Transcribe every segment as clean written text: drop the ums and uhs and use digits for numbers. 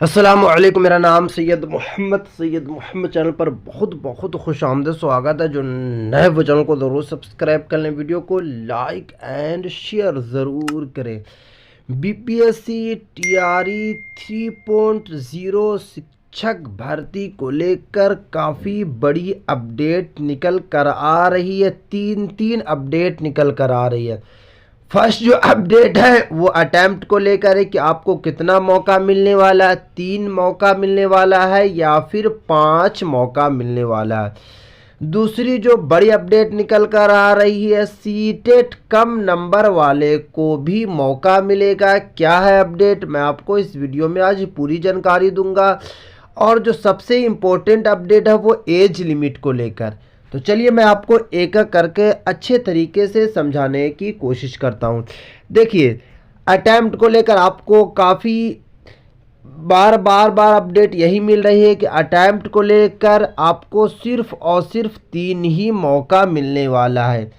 अस्सलामुअलैकुम। मेरा नाम सैयद मोहम्मद चैनल पर बहुत बहुत खुश आमद स्वागत है। जो नए वो चैनल को ज़रूर सब्सक्राइब कर लें, वीडियो को लाइक एंड शेयर ज़रूर करें। बीपीएससी टीआरई 3.0 शिक्षक भर्ती को लेकर काफ़ी बड़ी अपडेट निकल कर आ रही है। तीन अपडेट निकल कर आ रही है। फर्स्ट जो अपडेट है वो अटेम्प्ट को लेकर है कि आपको कितना मौका मिलने वाला है, 3 मौका मिलने वाला है या फिर 5 मौका मिलने वाला है। दूसरी जो बड़ी अपडेट निकल कर आ रही है, सीटेट कम नंबर वाले को भी मौका मिलेगा। क्या है अपडेट, मैं आपको इस वीडियो में आज पूरी जानकारी दूंगा। और जो सबसे इम्पोर्टेंट अपडेट है वो एज लिमिट को लेकर। तो चलिए मैं आपको एक एक करके अच्छे तरीके से समझाने की कोशिश करता हूँ। देखिए, अटैम्प्ट को लेकर आपको काफ़ी बार अपडेट यही मिल रही है कि अटैम्प्ट को लेकर आपको सिर्फ और सिर्फ 3 ही मौका मिलने वाला है,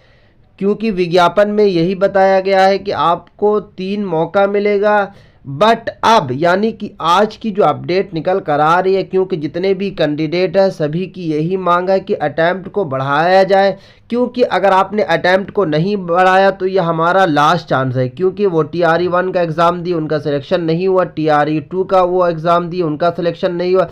क्योंकि विज्ञापन में यही बताया गया है कि आपको 3 मौका मिलेगा। बट अब यानी कि आज की जो अपडेट निकल कर आ रही है, क्योंकि जितने भी कैंडिडेट हैं सभी की यही मांग है कि अटैम्प्ट को बढ़ाया जाए, क्योंकि अगर आपने अटैम्प्ट को नहीं बढ़ाया तो ये हमारा लास्ट चांस है। क्योंकि वो टीआरई 1 का एग्ज़ाम दिए, उनका सिलेक्शन नहीं हुआ, टीआरई 2 का वो एग्ज़ाम दिए, उनका सिलेक्शन नहीं हुआ,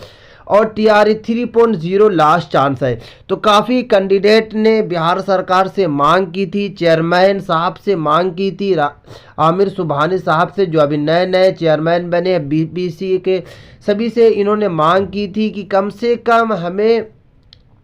और टीआरई 3.0 लास्ट चांस है। तो काफ़ी कैंडिडेट ने बिहार सरकार से मांग की थी, चेयरमैन साहब से मांग की थी, आमिर सुबहानी साहब से जो अभी नए नए चेयरमैन बने बीपीएससी के, सभी से इन्होंने मांग की थी कि कम से कम हमें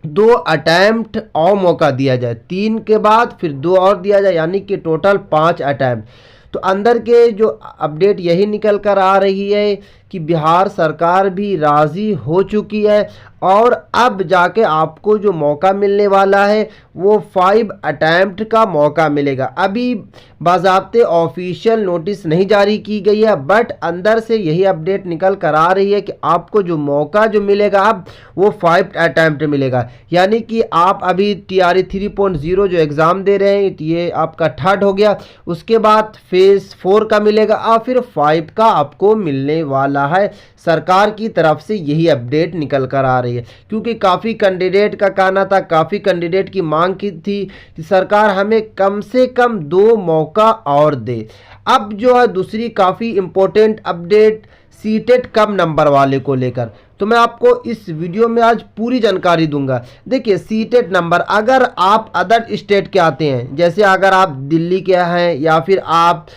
2 अटैम्प्ट और मौका दिया जाए, 3 के बाद फिर 2 और दिया जाए, यानी कि टोटल 5 अटैम्प्ट। तो अंदर के जो अपडेट यही निकल कर आ रही है कि बिहार सरकार भी राज़ी हो चुकी है और अब जाके आपको जो मौका मिलने वाला है वो 5 अटैम्प्ट का मौका मिलेगा। अभी बाज़ाब्ते ऑफिशियल नोटिस नहीं जारी की गई है, बट अंदर से यही अपडेट निकल कर आ रही है कि आपको जो मौका जो मिलेगा अब वो 5 अटैम्प्ट मिलेगा। यानी कि आप अभी टीआरई 3.0 जो एग्ज़ाम दे रहे हैं ये आपका 3rd हो गया, उसके बाद फेज़ 4 का मिलेगा और फिर 5 का आपको मिलने वाला है। सरकार की तरफ से यही अपडेट निकल कर आ रही है, क्योंकि काफ़ी कैंडिडेट का कहना था, काफ़ी कैंडिडेट की मांग की थी कि सरकार हमें कम से कम 2 मौका और दे। अब जो है दूसरी काफ़ी इम्पोर्टेंट अपडेट सीटेट कम नंबर वाले को लेकर, तो मैं आपको इस वीडियो में आज पूरी जानकारी दूंगा। देखिए, सीटेट नंबर अगर आप अदर स्टेट के आते हैं, जैसे अगर आप दिल्ली के हैं या फिर आप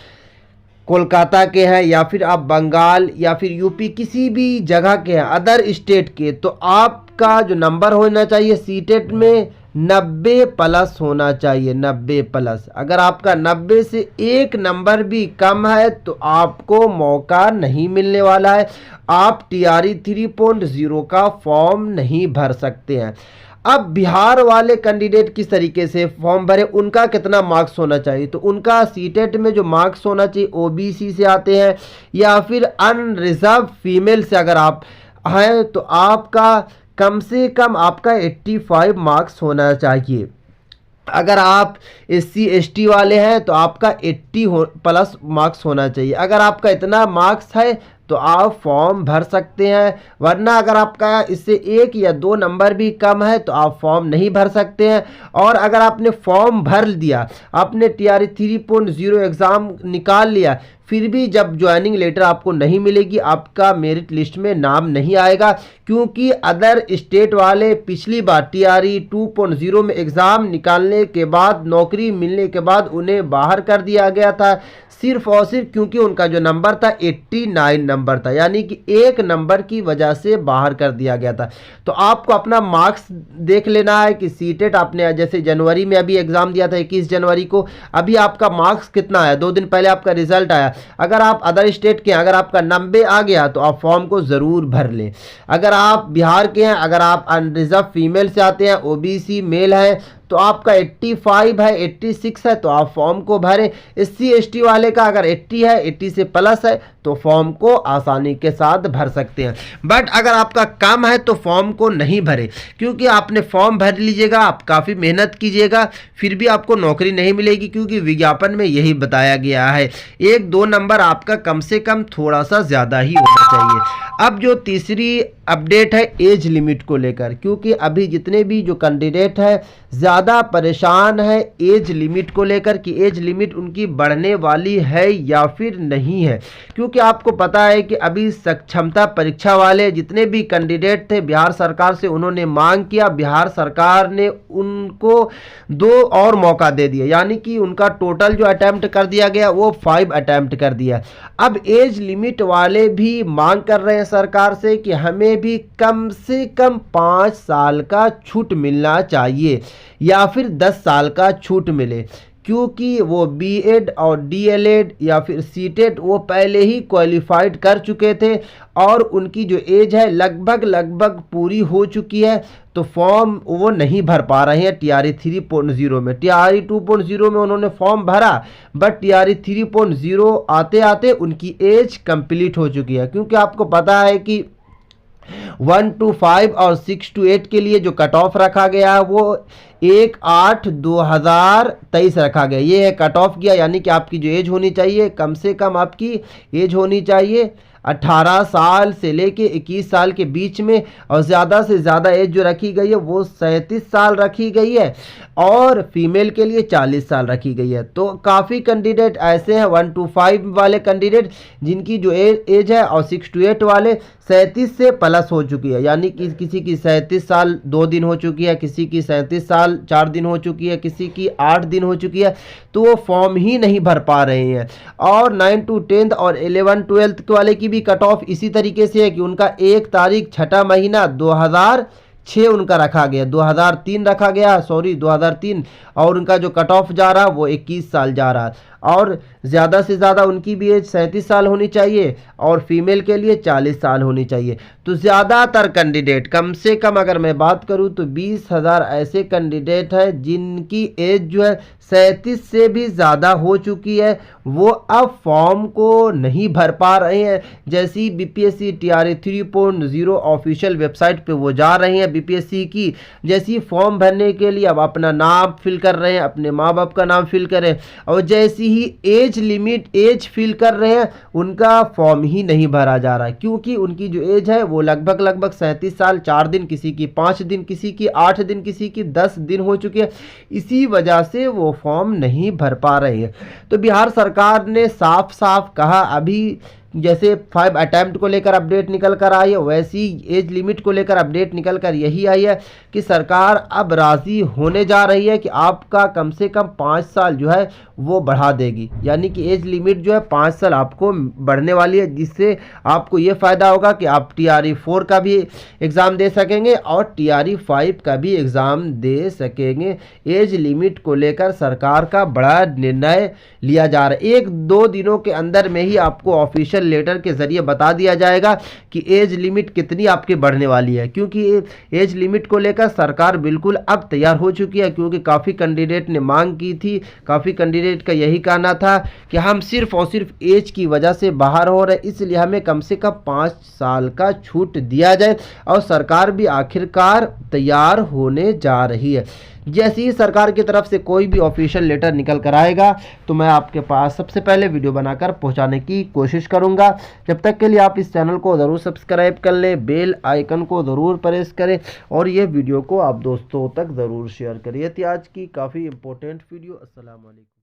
कोलकाता के हैं या फिर आप बंगाल या फिर यूपी किसी भी जगह के हैं अदर स्टेट के, तो आपका जो नंबर होना चाहिए सीटेट में 90 प्लस होना चाहिए, 90 प्लस। अगर आपका 90 से 1 नंबर भी कम है तो आपको मौका नहीं मिलने वाला है, आप टीआरई 3.0 का फॉर्म नहीं भर सकते हैं। अब बिहार वाले कैंडिडेट किस तरीके से फॉर्म भरे, उनका कितना मार्क्स होना चाहिए, तो उनका सीटेट में जो मार्क्स होना चाहिए ओबीसी से आते हैं या फिर अनरिजर्व फीमेल से अगर आप हैं तो आपका कम से कम आपका 85 मार्क्स होना चाहिए। अगर आप SC ST वाले हैं तो आपका 80 प्लस मार्क्स होना चाहिए। अगर आपका इतना मार्क्स है तो आप फॉर्म भर सकते हैं, वरना अगर आपका इससे 1 या 2 नंबर भी कम है तो आप फॉर्म नहीं भर सकते हैं। और अगर आपने फॉर्म भर दिया, आपने टीआरई 3.0 एग्ज़ाम निकाल लिया, फिर भी जब ज्वाइनिंग लेटर आपको नहीं मिलेगी, आपका मेरिट लिस्ट में नाम नहीं आएगा, क्योंकि अदर स्टेट वाले पिछली बार टीआरई 2.0 में एग्ज़ाम निकालने के बाद, नौकरी मिलने के बाद उन्हें बाहर कर दिया गया था, सिर्फ और सिर्फ क्योंकि उनका जो नंबर था 89 नंबर था, यानी कि 1 नंबर की वजह से बाहर कर दिया गया था। तो आपको अपना मार्क्स देख लेना है कि सीटेट आपने जैसे जनवरी में अभी एग्ज़ाम दिया था 21 जनवरी को, अभी आपका मार्क्स कितना आया, 2 दिन पहले आपका रिजल्ट आया। अगर आप अदर स्टेट के हैं, अगर आपका 90 आ गया तो आप फॉर्म को ज़रूर भर लें। अगर आप बिहार के हैं, अगर आप अनरिजर्व फीमेल से आते हैं, ओबीसी मेल हैं, तो आपका 85 है, 86 है तो आप फॉर्म को भरें। SC ST वाले का अगर 80 है, 80 से प्लस है तो फॉर्म को आसानी के साथ भर सकते हैं। बट अगर आपका कम है तो फॉर्म को नहीं भरें, क्योंकि आपने फॉर्म भर लीजिएगा, आप काफ़ी मेहनत कीजिएगा, फिर भी आपको नौकरी नहीं मिलेगी, क्योंकि विज्ञापन में यही बताया गया है। 1-2 नंबर आपका कम से कम थोड़ा सा ज़्यादा ही होना चाहिए। अब जो तीसरी अपडेट है एज लिमिट को लेकर, क्योंकि अभी जितने भी जो कैंडिडेट है ज़्यादा परेशान है एज लिमिट को लेकर कि एज लिमिट उनकी बढ़ने वाली है या फिर नहीं है। क्योंकि आपको पता है कि अभी सक्षमता परीक्षा वाले जितने भी कैंडिडेट थे बिहार सरकार से, उन्होंने मांग किया, बिहार सरकार ने उनको 2 और मौका दे दिया, यानी कि उनका टोटल जो अटैम्प्ट कर दिया गया वो 5 अटैम्प्ट कर दिया। अब एज लिमिट वाले भी मांग कर रहे हैं सरकार से कि हमें भी कम से कम 5 साल का छूट मिलना चाहिए या फिर 10 साल का छूट मिले, क्योंकि वो बीएड और डीएलएड या फिर सीटेट वो पहले ही क्वालिफाइड कर चुके थे और उनकी जो एज है लगभग पूरी हो चुकी है, तो फॉर्म वो नहीं भर पा रहे हैं टीआरई 3.0 में। टीआरई 2.0 में उन्होंने फॉर्म भरा, बट टीआरई 3.0 आते आते उनकी एज कंप्लीट हो चुकी है। क्योंकि आपको पता है कि 1 to 5 और 6 to 8 के लिए जो कट ऑफ रखा गया है वो 1/8/2023 रखा गया। ये है कट ऑफ गया, यानी कि आपकी जो एज होनी चाहिए, कम से कम आपकी एज होनी चाहिए 18 साल से लेके 21 साल के बीच में, और ज़्यादा से ज़्यादा एज जो रखी गई है वो 37 साल रखी गई है और फीमेल के लिए 40 साल रखी गई है। तो काफ़ी कैंडिडेट ऐसे हैं 1 to 5 वाले कैंडिडेट जिनकी जो एज है, और 6 to 8 वाले 37 से प्लस हो चुकी है, यानी कि किसी की 37 साल 2 दिन हो चुकी है, किसी की 37 साल 4 दिन हो चुकी है, किसी की 8 दिन हो चुकी है, तो वो फॉर्म ही नहीं भर पा रहे हैं। और 9 to 10 और 11-12 वाले की भी कट ऑफ इसी तरीके से है कि उनका 1 तारीख 6ठा महीना 2006 उनका रखा गया, 2003 रखा गया, 2003, और उनका जो कट ऑफ जा रहा वो 21 साल जा रहा, और ज़्यादा से ज़्यादा उनकी भी एज 37 साल होनी चाहिए और फीमेल के लिए 40 साल होनी चाहिए। तो ज़्यादातर कैंडिडेट, कम से कम अगर मैं बात करूं तो 20,000 ऐसे कैंडिडेट हैं जिनकी एज जो है 37 से भी ज़्यादा हो चुकी है, वो अब फॉर्म को नहीं भर पा रहे हैं। जैसे ही बीपीएससी टीआरई 3.0 ऑफिशियल वेबसाइट पे वो जा रहे हैं बीपीएससी की, जैसे ही फॉर्म भरने के लिए अब अपना नाम फिल कर रहे हैं, अपने माँ बाप का नाम फिल कर रहे हैं, और जैसी ही एज लिमिट एज फिल कर रहे हैं उनका फॉर्म ही नहीं भरा जा रहा है, क्योंकि उनकी जो एज है वो लगभग 37 साल 4 दिन, किसी की 5 दिन, किसी की 8 दिन, किसी की 10 दिन हो चुकी है। इसी वजह से वो फॉर्म नहीं भर पा रहे हैं। तो बिहार सरकार ने साफ साफ कहा, अभी जैसे 5 अटैम्प्ट को लेकर अपडेट निकल कर आई है, वैसी एज लिमिट को लेकर अपडेट निकल कर यही आई है कि सरकार अब राज़ी होने जा रही है कि आपका कम से कम 5 साल जो है वो बढ़ा देगी, यानी कि एज लिमिट जो है 5 साल आपको बढ़ने वाली है, जिससे आपको ये फ़ायदा होगा कि आप टीआरई 4 का भी एग्ज़ाम दे सकेंगे और टीआरई 5 का भी एग्ज़ाम दे सकेंगे। एज लिमिट को लेकर सरकार का बड़ा निर्णय लिया जा रहा है। 1-2 दिनों के अंदर में ही आपको ऑफिशियल लेटर के जरिए बता दिया जाएगा कि एज लिमिट कितनी आपकी बढ़ने वाली है, क्योंकि एज लिमिट को लेकर सरकार बिल्कुल अब तैयार हो चुकी है। क्योंकि काफ़ी कैंडिडेट ने मांग की थी, काफ़ी कैंडिडेट का यही कहना था कि हम सिर्फ और सिर्फ एज की वजह से बाहर हो रहे, इसलिए हमें कम से कम 5 साल का छूट दिया जाए, और सरकार भी आखिरकार तैयार होने जा रही है। जैसे ही सरकार की तरफ से कोई भी ऑफिशियल लेटर निकल कर आएगा तो मैं आपके पास सबसे पहले वीडियो बनाकर पहुंचाने की कोशिश करूंगा। जब तक के लिए आप इस चैनल को ज़रूर सब्सक्राइब कर लें, बेल आइकन को ज़रूर प्रेस करें, और ये वीडियो को आप दोस्तों तक ज़रूर शेयर करिए। थी आज की काफ़ी इंपॉर्टेंट वीडियो। अस्सलाम वालेकुम।